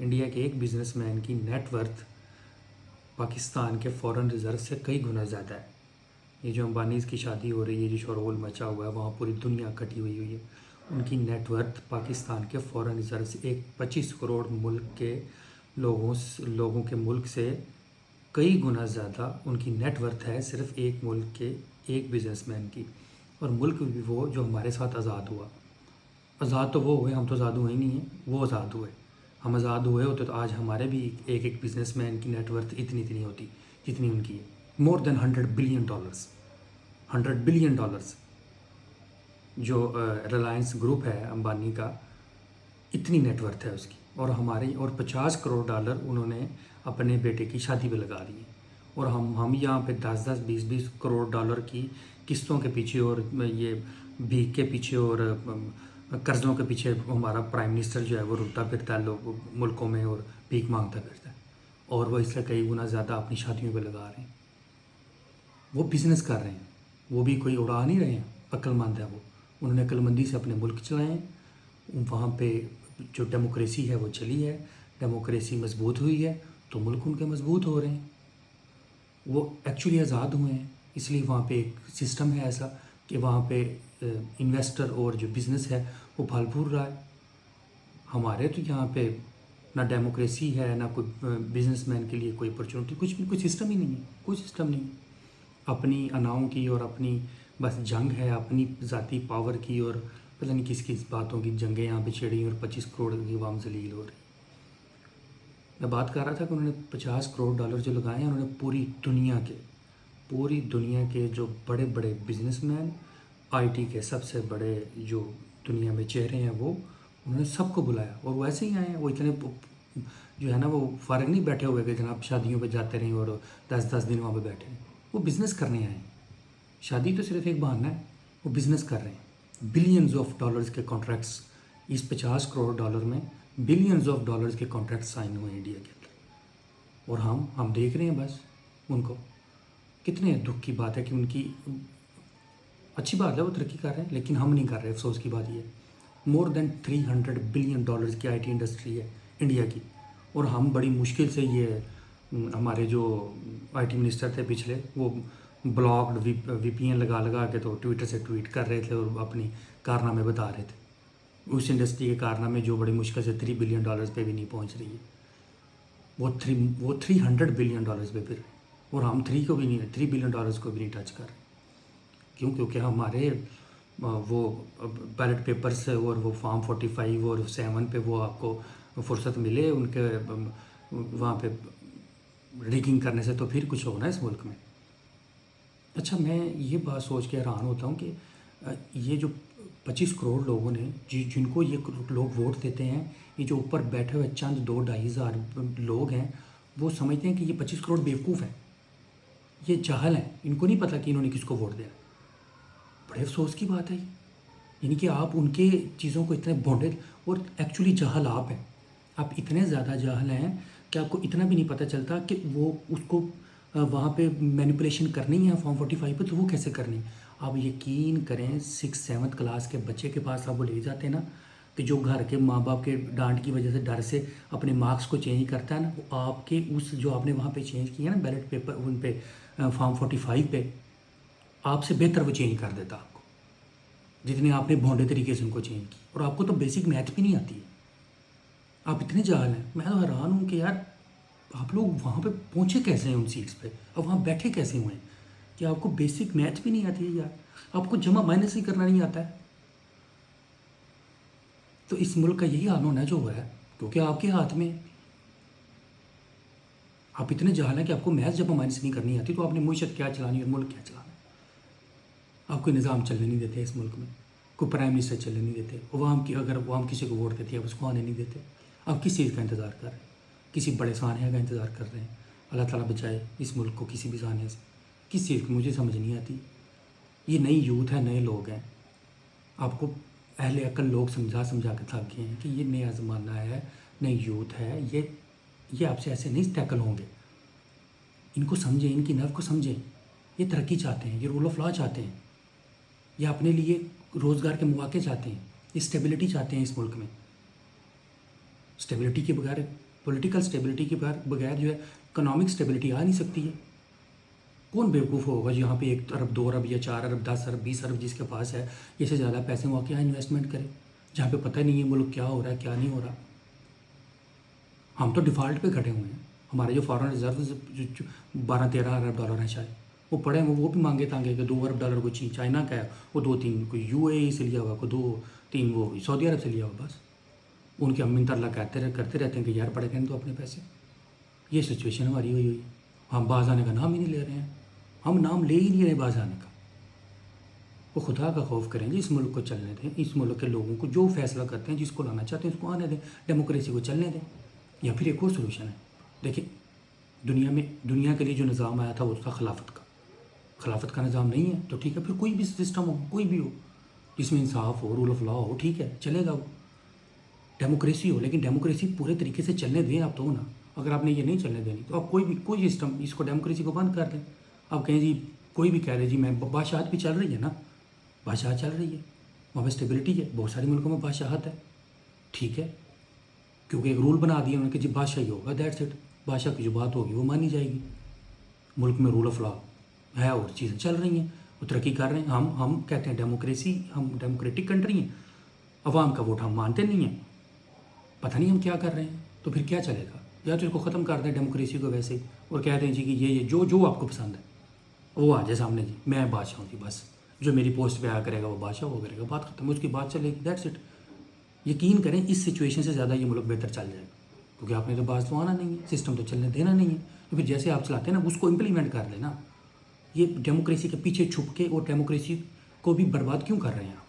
India کے ایک business man کی نیٹ ورتھ پاکستان کے فورن ریزرو سے کئی گنا زیادہ ہے. یہ جو امبانیز کی شادی ہو رہی ہے، یہ جو شورغل مچا ہوا ہے، وہاں پوری دنیا کٹی ہوئی ہے. ان کی نیٹ ورتھ پاکستان کے فورن ریزرو سے 25 کروڑ ملک کے لوگوں کے ملک سے کئی گنا زیادہ ان کی نیٹ ورتھ ہے صرف ایک ملک کے ایک بزنس مین کی. اور ملک بھی وہ جو ہمارے ساتھ آزاد ہوا. آزاد تو وہ ہوئے، ہم تو آزاد ہوئے ہی نہیں ہیں، وہ آزاد ہوئے. ہم آزاد ہوئے ہوتے تو آج ہمارے بھی ایک بزنس مین کی نیٹ ورتھ اتنی ہوتی جتنی ان کی ہے. مور دین $100 بلین. $100 بلین جو ریلائنس گروپ ہے امبانی کا، اتنی نیٹ ورتھ ہے اس کی. اور ہماری اور $50 کروڑ انہوں نے اپنے بیٹے کی شادی پہ لگا دیے. اور ہم یہاں پہ 10 20 کروڑ کی قسطوں کے پیچھے اور یہ بھیک کے پیچھے اور قرضوں کے پیچھے ہمارا پرائم منسٹر جو ہے وہ رلتا پھرتا ہے لوگ ملکوں میں اور بھیک مانگتا پھرتا ہے. اور وہ اس سے کئی گنا زیادہ اپنی شادیوں پہ لگا رہے ہیں. وہ بزنس کر رہے ہیں، وہ بھی کوئی اڑا نہیں رہے ہیں. عقل مند ہے وہ، انہوں نے عقل مندی سے اپنے ملک چلائے ہیں. وہاں پہ جو ڈیموکریسی ہے وہ چلی ہے، ڈیموکریسی مضبوط ہوئی ہے تو ملک ان کے مضبوط ہو رہے ہیں. وہ ایکچولی آزاد ہوئے ہیں، اس لیے وہاں پہ ایک سسٹم ہے ایسا کہ وہاں پہ انویسٹر اور جو بزنس ہے وہ پھل پھول رہا ہے. ہمارے تو یہاں پہ نہ ڈیموکریسی ہے، نہ کوئی بزنس مین کے لیے کوئی اپرچونٹی، کوئی سسٹم ہی نہیں ہے. کوئی سسٹم نہیں. اپنی اناؤں کی اور اپنی بس جنگ ہے، اپنی ذاتی پاور کی، اور پتہ نہیں کس باتوں کی جنگیں یہاں پہ چھڑی اور 25 کروڑ کی عوام ذلیل ہو رہی. میں بات کر رہا تھا کہ انہوں نے $50 کروڑ جو لگائے ہیں، انہوں نے پوری دنیا کے جو بڑے بڑے بزنس مین، آئی ٹی کے سب سے بڑے جو دنیا میں چہرے ہیں، وہ انہوں نے سب کو بلایا. اور وہ ایسے ہی آئے ہیں. وہ اتنے جو ہے نا وہ فارغ نہیں بیٹھے ہوئے کہ جناب شادیوں پہ جاتے رہیں اور 10 دن وہاں پہ بیٹھے ہیں. وہ بزنس کرنے آئے ہیں. شادی تو صرف ایک بہانہ ہے، وہ بزنس کر رہے ہیں. بلینز آف ڈالرز کے کانٹریکٹس، اس $50 کروڑ میں بلینز آف ڈالرز کے کانٹریکٹ سائن ہوئے ہیں انڈیا کے اندر. اور ہم دیکھ رہے ہیں بس ان کو. کتنے دکھ کی بات ہے کہ ان کی اچھی بات ہے وہ ترقی کر رہے ہیں، لیکن ہم نہیں کر رہے. افسوس کی بات یہ ہے مور دین $300 بلین کی آئی ٹی انڈسٹری ہے انڈیا کی. اور ہم بڑی مشکل سے یہ ہمارے جو آئی ٹی منسٹر تھے پچھلے، وہ بلاکڈ وی پی این لگا کے تو ٹویٹر سے ٹویٹ کر رہے تھے اور اپنی کارنامے بتا رہے تھے. اس انڈسٹری کے کارنامے جو بڑی مشکل سے $3 بلین پہ بھی نہیں پہنچ رہی ہے. وہ $300 بلین پہ پھر، اور ہم 3 بلین کو بھی نہیں ٹچ کر رہے. کیونکہ ہمارے وہ بیلٹ پیپرس اور وہ فارم 45 اور 7 پہ وہ آپ کو فرصت ملے ان کے وہاں پہ ریگنگ کرنے سے، تو پھر کچھ ہونا ہے اس ملک میں. اچھا، میں یہ بات سوچ کے حیران ہوتا ہوں کہ یہ جو 25 کروڑ لوگوں نے جن کو یہ لوگ ووٹ دیتے ہیں، یہ جو اوپر بیٹھے ہوئے چند 2-2.5 ہزار لوگ ہیں، وہ سمجھتے ہیں کہ یہ 25 کروڑ بیوقوف ہیں، یہ جاہل ہیں. ان کو نہیں پتہ کہ انہوں نے کس کو ووٹ دیا. بڑے افسوس کی بات ہے یہ. یعنی کہ آپ ان کے چیزوں کو اتنے بونڈے، اور ایکچولی جاہل آپ ہیں. آپ اتنے زیادہ جاہل ہیں کہ آپ کو اتنا بھی نہیں پتہ چلتا کہ وہ اس کو وہاں پہ مینیپولیشن کرنی ہے فارم 45 پہ، تو وہ کیسے کرنی. آپ یقین کریں 6-7 کلاس کے بچے کے پاس آپ وہ لے جاتے ہیں نا، کہ جو گھر کے ماں باپ کے ڈانٹ کی وجہ سے ڈر سے اپنے مارکس کو چینج کرتا ہے نا، وہ آپ کے اس جو آپ نے وہاں پہ چینج کیا نا بیلٹ پیپر ان پہ فارم 45 پہ، آپ سے بہتر وہ چینج کر دیتا آپ کو، جتنے آپ نے بھونڈے طریقے سے ان کو چینج کی. اور آپ کو تو بیسک میتھ بھی نہیں آتی ہے. آپ اتنے جاہل ہیں. میں تو حیران ہوں کہ یار آپ لوگ وہاں پہ پہنچے کیسے ہیں ان سیٹس پہ، اور وہاں بیٹھے کیسے ہوئے ہیں کہ آپ کو بیسک میتھ بھی نہیں آتی ہے یار. آپ کو جمع مائنس ہی کرنا نہیں آتا ہے. تو اس ملک کا یہی حال ہونا جو ہوا ہے، کیونکہ آپ کے ہاتھ میں آپ اتنے جاہل ہیں کہ آپ کو میتھ جمع مائنس نہیں کرنی آتی، تو آپ نے معیشت کیا چلانی اور ملک کیا چلانا. آپ کوئی نظام چلنے نہیں دیتے اس ملک میں، کوئی پرائم منسٹر چلنے نہیں دیتے. عوام کی اگر عوام کسی کو ووٹ دیتی ہے آپ اس کو آنے نہیں دیتے. آپ کس چیز کا انتظار کر رہے ہیں؟ کسی بڑے سانحے کا انتظار کر رہے ہیں. اللہ تعالیٰ بچائے اس ملک کو کسی بھی سانحے سے. کس چیز کی مجھے سمجھ نہیں آتی. یہ نئی یوتھ ہے، نئے لوگ ہیں. آپ کو اہل عقل لوگ سمجھا کے تھک گئے ہیں کہ یہ نیا زمانہ ہے، نئی یوتھ ہے، یہ آپ سے ایسے نہیں ٹیکل ہوں گے. ان کو سمجھیں، ان کی نرو کو سمجھیں. یہ ترقی چاہتے ہیں، یہ رول آف لا چاہتے ہیں، یہ اپنے لیے روزگار کے مواقع چاہتے ہیں، یہ اسٹیبلٹی چاہتے ہیں اس ملک میں. اسٹیبلٹی کے بغیر پولیٹیکل اسٹیبلٹی کے بغیر جو ہے اکنامک اسٹیبلٹی آ نہیں سکتی ہے. کون بیوقوف ہوگا جہاں پہ 1 ارب 2 ارب یا 4 ارب 10 ارب 20 ارب جس کے پاس ہے اس سے زیادہ پیسے وہ کیا انویسٹمنٹ کرے جہاں پہ پتہ نہیں ہے ملک کیا ہو رہا ہے کیا نہیں ہو رہا. ہم تو ڈیفالٹ پہ کھڑے ہوئے ہیں. ہمارے جو فارن ریزروز 12-13 ارب ڈالر ہیں شاید وہ پڑے ہیں, وہ بھی مانگے تانگے کہ 2 ارب ڈالر کو چائنا کا ہے, وہ 2-3 کوئی UAE سے لیا ہوا, کوئی 2-3 وہ سعودی عرب سے لیا ہوا. بس ان کے ہم منت اللہ کرتے رہتے ہیں کہ یار پڑے گئے تو اپنے پیسے. یہ سچویشن ہماری ہوئی ہوئی. ہم باز آنے کا نام ہی نہیں لے رہے ہیں. ہم نام لے ہی نہیں رہے باز آنے کا. وہ خدا کا خوف کریں جی, اس ملک کو چلنے دیں. اس ملک کے لوگوں کو جو فیصلہ کرتے ہیں, جس کو لانا چاہتے ہیں اس کو آنے دیں. ڈیموکریسی کو چلنے دیں. یا پھر ایک اور سولوشن ہے. دیکھیں دنیا کے لیے جو نظام آیا تھا وہ تھا خلافت کا نظام نہیں ہے تو ٹھیک ہے, پھر کوئی بھی سسٹم ہو, کوئی بھی ہو جس میں انصاف ہو, رول آف لا ہو, ٹھیک ہے چلے گا. وہ ڈیموکریسی ہو, لیکن ڈیموکریسی پورے طریقے سے چلنے دیں آپ تو نا. اگر آپ نے یہ نہیں چلنے دینی تو آپ کوئی سسٹم اس کو ڈیموکریسی کو بند کر دیں. آپ کہیں جی کوئی بھی کہہ رہے جی میں بادشاہت بھی چل رہی ہے نا, بادشاہت چل رہی ہے, وہاں پہ اسٹیبلٹی ہے. بہت سارے ملکوں میں بادشاہت ہے, ٹھیک ہے, کیونکہ ایک رول بنا دیا انہوں نے کہ جی بادشاہ ہی ہوگا, دیٹس اٹ. بادشاہ کی جو بات ہوگی وہ مانی جائے گی. ملک میں رول آف لا ہے اور چیزیں چل رہی ہیں, وہ ترقی کر رہے ہیں. ہم کہتے ہیں ڈیموکریسی, ہم ڈیموکریٹک کنٹری ہیں, عوام کا ووٹ ہم مانتے نہیں ہیں. پتہ نہیں ہم کیا کر رہے ہیں. تو پھر کیا چلے گا؟ یا تو اس کو ختم کر دیں ڈیموکریسی کو ویسے ہی اور کہہ دیں جی کہ یہ جو آپ کو پسند ہے وہ آ جائے سامنے, جی میں بادشاہ ہوں جی, بس جو میری پوسٹ پہ آیا کرے گا وہ بادشاہ وہ کرے گا, بات ختم, اس کی بات چلے گی, دیٹس اٹ. یقین کریں اس سچویشن سے زیادہ یہ ملک بہتر چل جائے گا, کیونکہ آپ نے تو باز تو آنا نہیں ہے, سسٹم تو چلنے دینا نہیں ہے. تو پھر جیسے آپ چلاتے ہیں نا اس کو امپلیمنٹ کر لینا. یہ ڈیموکریسی کے پیچھے چھپ کے اور ڈیموکریسی کو بھی برباد کیوں کر رہے ہیں آپ؟